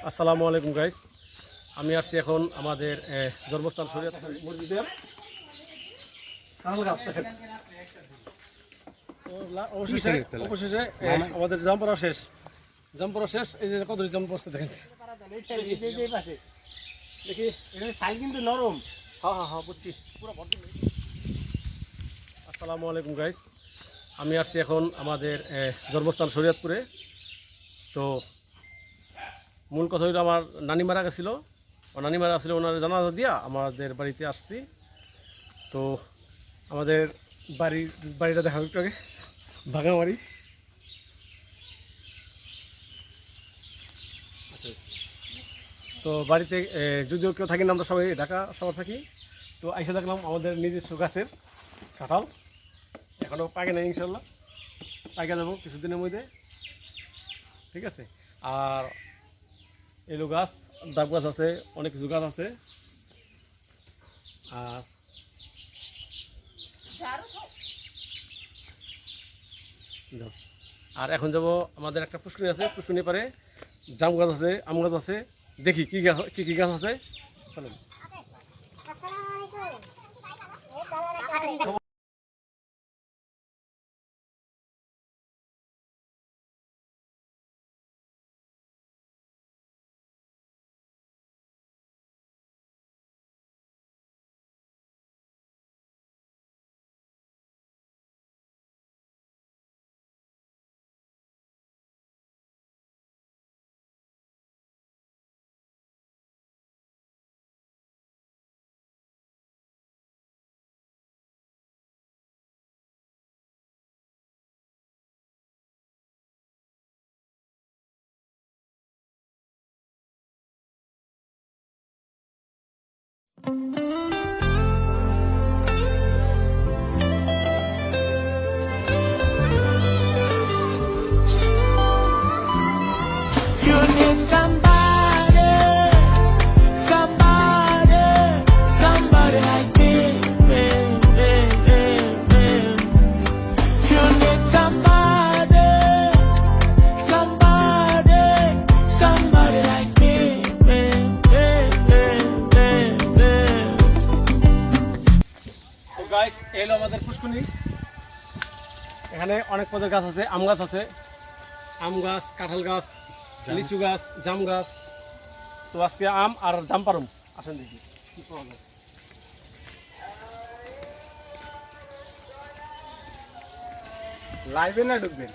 আসসালামু আলাইকুম গাইস। আমি আসছি এখন আমাদের জন্মস্থান শরীয়ত মসজিদের অবশেষে আমাদের জাম্পরা শেষ। এই যে কত জাম্প বসতে দেখেন, দেখি কিন্তু নরম। হ্যাঁ বুঝছি পুরো। আসসালামু আলাইকুম গাইস, আমি আসছি এখন আমাদের জন্মস্থান শরীয়তপুরে। তো মূল কথা হইলো আমার নানি মারা গেছিলো, ওনার জানাজা দিয়া আমাদের বাড়িতে আসছি। তো আমাদের বাড়িটা দেখা একটু আগে, ভাঙা বাড়ি। তো বাড়িতে যদিও কেউ থাকি না, আমরা সবাই ঢাকা শহর থাকি। তো আইসা দেখলাম আমাদের নিজস্ব গাছের কাঁঠাল, এখনও পাকে নাই, ইনশাল্লাহ পাকে যাবো কিছুদিনের মধ্যে, ঠিক আছে। আর এলো গাছ, ডাব গাছ আছে, অনেক কিছু গাছ আছে। আর এখন যাব আমাদের একটা পুষ্করণী আছে, পুষ্করণী পারে জাম গাছ আছে, আম গাছ আছে, দেখি কি গাছ আছে, চলেন। গাইস, এলো আমাদের পুষ্করণী। এখানে অনেক পদের গাছ আছে, আম গাছ আছে, আম গাছ, কাঁঠাল গাছ, লিচু গাছ, জাম গাছ। তো আজকে আম আর জাম পারুম, আসেন দেখি কি পাওয়া যায়। লাইভে না ঢুকবেন?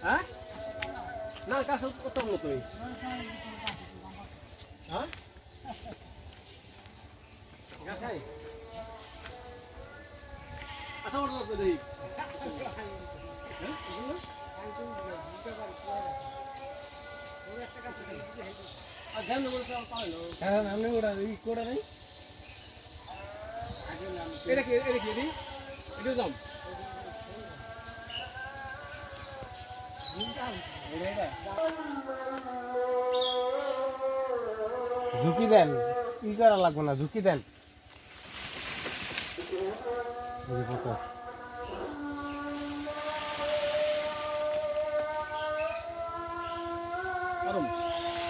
হ্যাঁ না, গাছ করতাম না তুমি। হ্যাঁ আচ্ছা, ওটা দেখি। ঝুঁকি দেন, ই করা লাগবে না, ঝুঁকি দেন।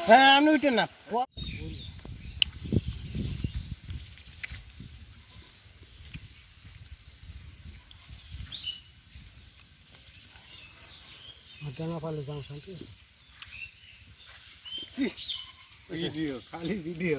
হ্যাঁ, আপনি উঠেন না। জানা পারলে যাও শান্তি। ভিডিও, খালি ভিডিও।